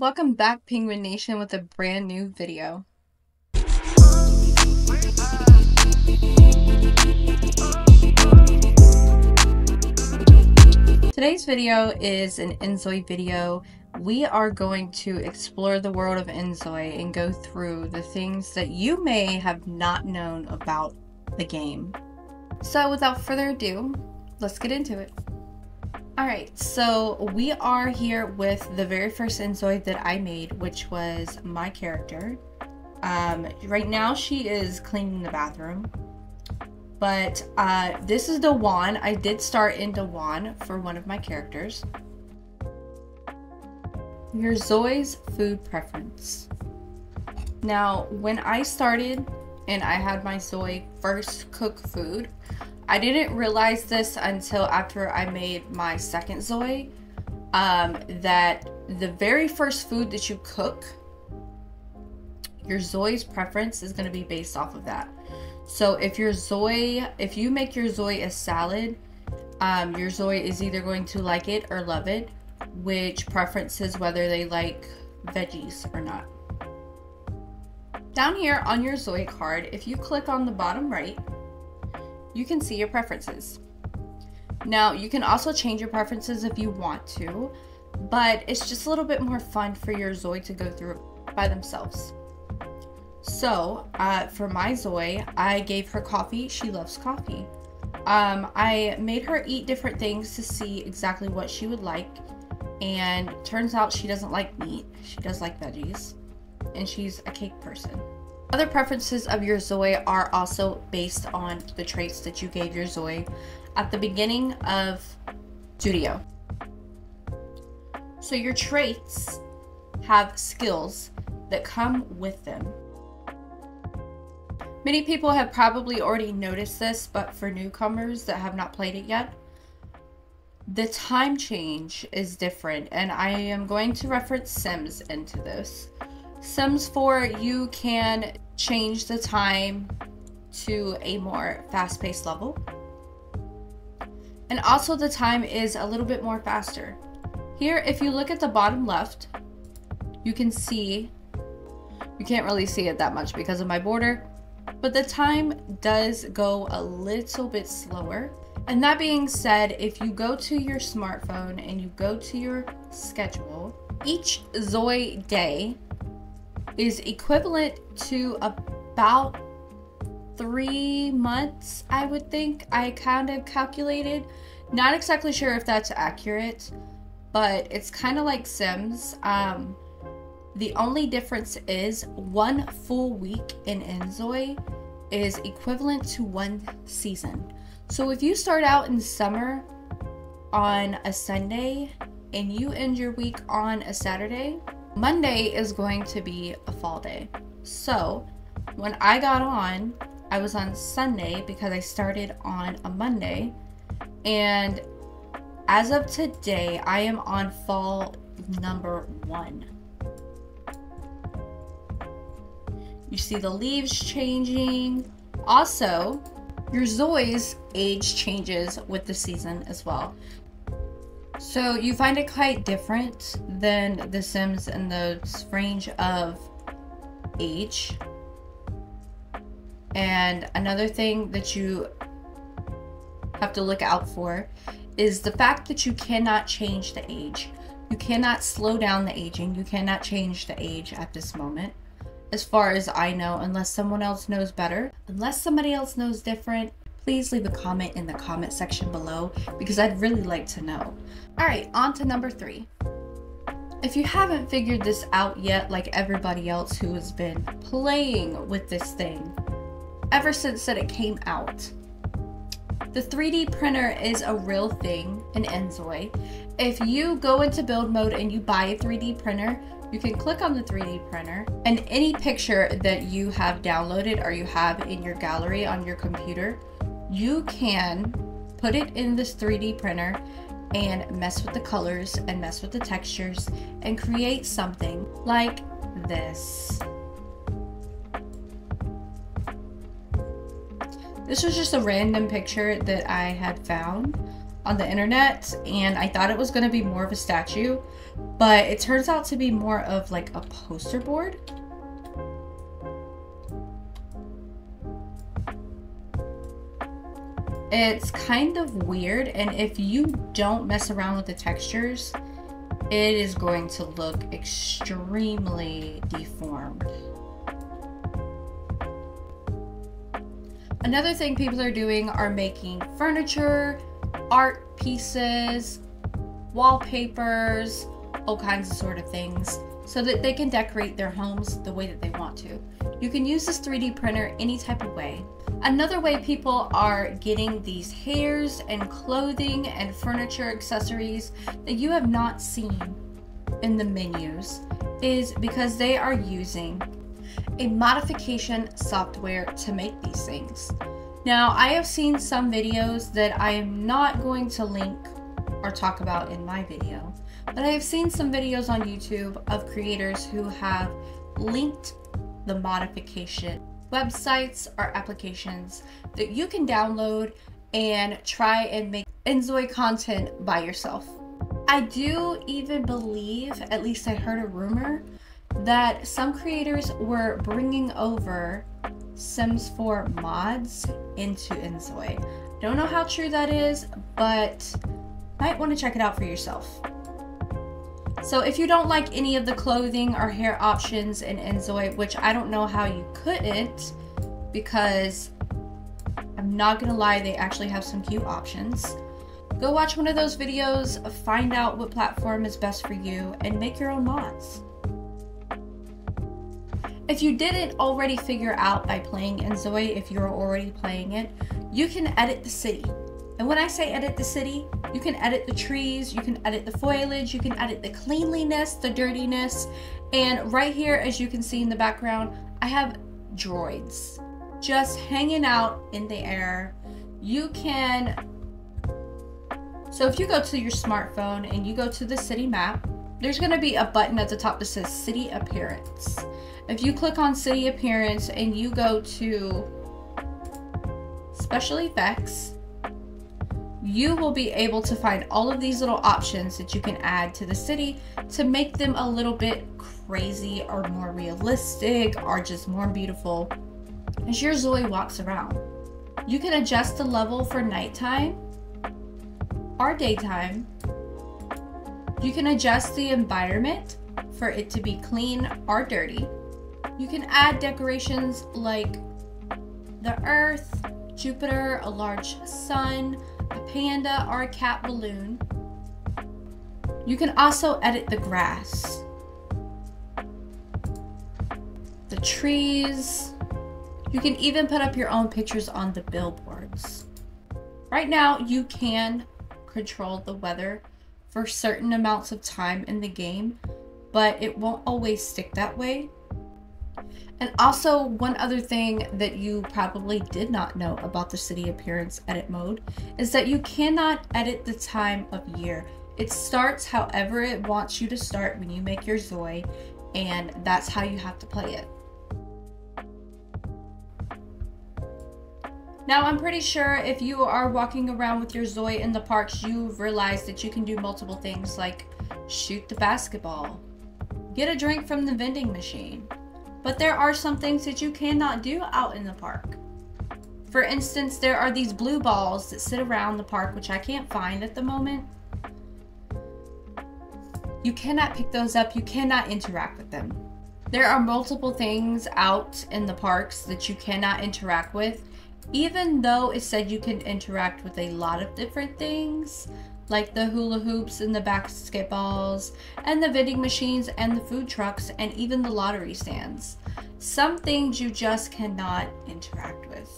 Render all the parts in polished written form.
Welcome back, Penguin Nation, with a brand new video. Today's video is an inZOI video. We are going to explore the world of inZOI and go through the things that you may have not known about the game. So without further ado, let's get into it. Alright, so we are here with the very first inZOI that I made, which was my character. Right now she is cleaning the bathroom. But this is Dewan. I did start in Dewan for one of my characters. Your ZOI's food preference. Now, when I started and I had my ZOI first cook food, I didn't realize this until after I made my second ZOI, that the very first food that you cook, your ZOI's preference is going to be based off of that. So if you make your ZOI a salad, your ZOI is either going to like it or love it, which preferences whether they like veggies or not. Down here on your ZOI card, if you click on the bottom right, you can see your preferences. Now, you can also change your preferences if you want to, but it's just a little bit more fun for your ZOI to go through by themselves. So, for my ZOI, I gave her coffee. She loves coffee. I made her eat different things to see exactly what she would like, and turns out she doesn't like meat. She does like veggies, and she's a cake person. Other preferences of your ZOI are also based on the traits that you gave your ZOI at the beginning of Studio. So your traits have skills that come with them. Many people have probably already noticed this, but for newcomers that have not played it yet, the time change is different, and I am going to reference Sims into this. Sims 4, you can change the time to a more fast-paced level. And also the time is a little bit more faster. Here, if you look at the bottom left, you can see, you can't really see it that much because of my border, but the time does go a little bit slower. And that being said, if you go to your smartphone and you go to your schedule, each ZOI day is equivalent to about 3 months, I would think. I kind of calculated. Not exactly sure if that's accurate, but it's kind of like Sims. The only difference is 1 full week in inZOI is equivalent to 1 season. So if you start out in summer on a Sunday and you end your week on a Saturday, Monday is going to be a fall day. So when I got on, I was on Sunday because I started on a Monday, and as of today I am on fall number 1. You see the leaves changing. Also, your ZOI's age changes with the season as well. So you find it quite different than The Sims in the range of age. And another thing that you have to look out for is the fact that you cannot change the age. You cannot slow down the aging. You cannot change the age at this moment, as far as I know, unless someone else knows better. Unless somebody else knows different, please leave a comment in the comment section below, because I'd really like to know. Alright, on to number 3. If you haven't figured this out yet, like everybody else who has been playing with this thing ever since that it came out, the 3D printer is a real thing in inZOI. If you go into build mode and you buy a 3D printer, you can click on the 3D printer, and any picture that you have downloaded or you have in your gallery on your computer, you can put it in this 3D printer and mess with the colors and mess with the textures and create something like this. This was just a random picture that I had found. on the internet, and I thought it was going to be more of a statue, but it turns out to be more of like a poster board. It's kind of weird, and if you don't mess around with the textures, it is going to look extremely deformed. Another thing people are doing are making furniture, art pieces, wallpapers, all kinds of sort of things, so that they can decorate their homes the way that they want to. You can use this 3D printer any type of way. Another way people are getting these hairs and clothing and furniture accessories that you have not seen in the menus is because they are using a modification software to make these things. Now, I have seen some videos that I am not going to link or talk about in my video, but I have seen some videos on YouTube of creators who have linked the modification websites or applications that you can download and try and make inZOI content by yourself. I do even believe, at least I heard a rumor, that some creators were bringing over Sims 4 mods into inZOI. Don't know how true that is, but might want to check it out for yourself. So if you don't like any of the clothing or hair options in inZOI, which I don't know how you couldn't, because I'm not gonna lie, they actually have some cute options. Go watch one of those videos, find out what platform is best for you, and make your own mods. If you didn't already figure out by playing inZOI, if you're already playing it, you can edit the city. And when I say edit the city, you can edit the trees, you can edit the foliage, you can edit the cleanliness, the dirtiness, and right here, as you can see in the background, I have droids just hanging out in the air. You can, so if you go to your smartphone and you go to the city map, there's gonna be a button at the top that says City Appearance. If you click on City Appearance and you go to Special Effects, you will be able to find all of these little options that you can add to the city to make them a little bit crazy or more realistic or just more beautiful as your Zoe walks around. You can adjust the level for nighttime or daytime. You can adjust the environment for it to be clean or dirty. You can add decorations like the Earth, Jupiter, a large sun, a panda, or a cat balloon. You can also edit the grass, the trees. You can even put up your own pictures on the billboards. Right now, you can control the weather for certain amounts of time in the game, but it won't always stick that way. And also, one other thing that you probably did not know about the city appearance edit mode is that you cannot edit the time of year. It starts however it wants you to start when you make your Zoe, and that's how you have to play it. Now, I'm pretty sure if you are walking around with your Zoe in the parks, you've realized that you can do multiple things like shoot the basketball, get a drink from the vending machine. But there are some things that you cannot do out in the park. For instance, there are these blue balls that sit around the park, which I can't find at the moment. You cannot pick those up. You cannot interact with them. There are multiple things out in the parks that you cannot interact with, even though it said you can interact with a lot of different things, like the hula hoops and the basketballs and the vending machines and the food trucks and even the lottery stands. Some things you just cannot interact with.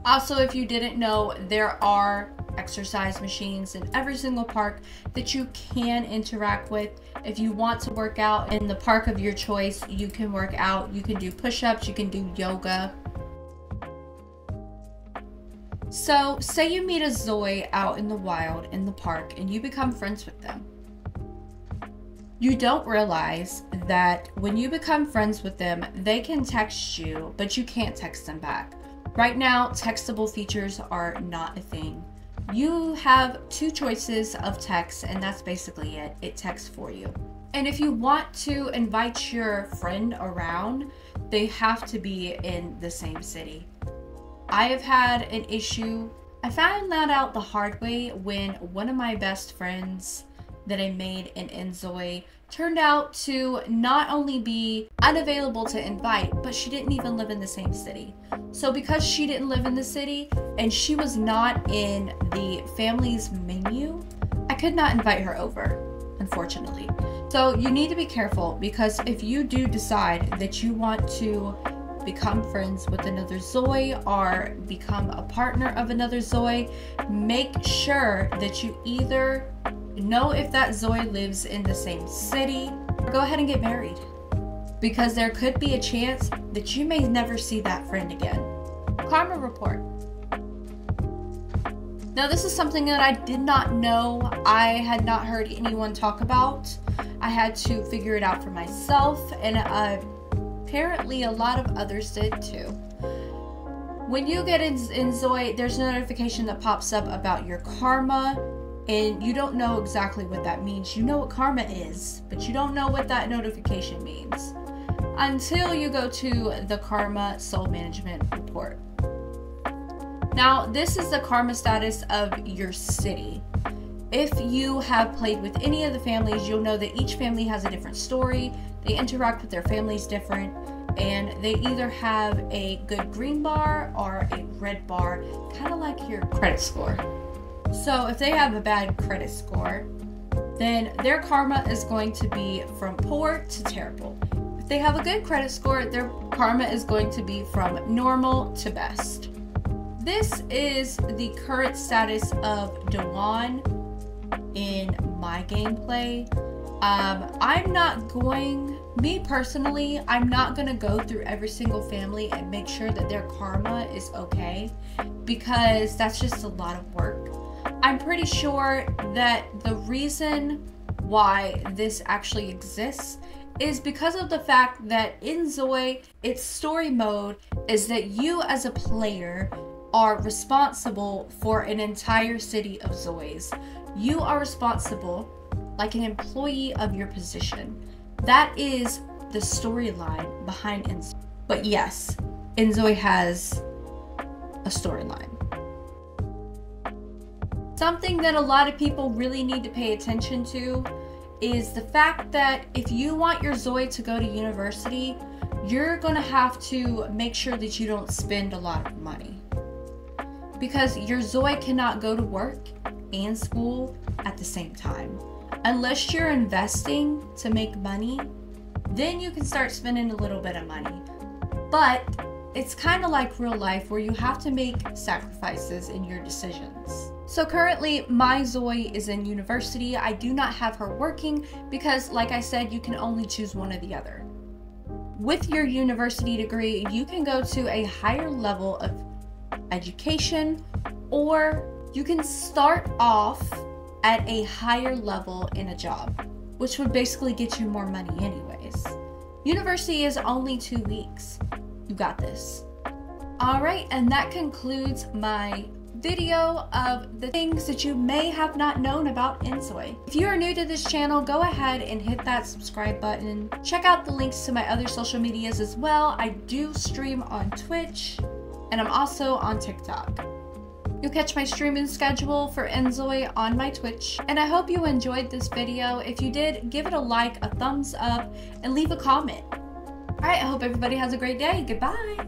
Also, if you didn't know, there are exercise machines in every single park that you can interact with. If you want to work out in the park of your choice, you can work out. You can do push-ups, you can do yoga. So, say you meet a Zoe out in the wild in the park and you become friends with them. You don't realize that when you become friends with them, they can text you, but you can't text them back. Right now, textable features are not a thing. you have two choices of text, and that's basically it. It texts for you. And if you want to invite your friend around, they have to be in the same city. I have had an issue. I found that out the hard way when one of my best friends that I made in inZOI turned out to not only be unavailable to invite, but she didn't even live in the same city. So because she didn't live in the city and she was not in the family's menu, I could not invite her over, unfortunately. So you need to be careful, because if you do decide that you want to become friends with another ZOI or become a partner of another ZOI, make sure that you either know if that ZOI lives in the same city, or go ahead and get married, because there could be a chance that you may never see that friend again. Karma report. Now this is something that I did not know. I had not heard anyone talk about. I had to figure it out for myself, and apparently a lot of others did too. When you get in inZOI, there's a notification that pops up about your karma, and you don't know exactly what that means. You know what karma is, but you don't know what that notification means until you go to the Karma Soul Management Report. Now, this is the karma status of your city. If you have played with any of the families, you'll know that each family has a different story. They interact with their families different, and they either have a good green bar or a red bar, kind of like your credit score. So if they have a bad credit score, then their karma is going to be from poor to terrible. If they have a good credit score, their karma is going to be from normal to best. This is the current status of Dewan in my gameplay. Me personally, I'm not going to go through every single family and make sure that their karma is okay, because that's just a lot of work. I'm pretty sure that the reason why this actually exists is because of the fact that in ZOI, its story mode is that you as a player are responsible for an entire city of ZOIs. You are responsible like an employee of your position. That is the storyline behind inZOI. But yes, inZOI has a storyline. Something that a lot of people really need to pay attention to is the fact that if you want your ZOI to go to university, you're gonna have to make sure that you don't spend a lot of money, because your ZOI cannot go to work and school at the same time. Unless you're investing to make money, then you can start spending a little bit of money. But it's kind of like real life, where you have to make sacrifices in your decisions. So currently my ZOI is in university. I do not have her working because, like I said, you can only choose one or the other. With your university degree, you can go to a higher level of education, or you can start off at a higher level in a job, which would basically get you more money anyways. University is only 2 weeks. You got this. All right, and that concludes my video of the things that you may have not known about inZOI. If you are new to this channel, go ahead and hit that subscribe button. Check out the links to my other social medias as well. I do stream on Twitch, and I'm also on TikTok. You'll catch my streaming schedule for inZOI on my Twitch, and I hope you enjoyed this video. If you did, give it a like, a thumbs up, and leave a comment. Alright, I hope everybody has a great day. Goodbye!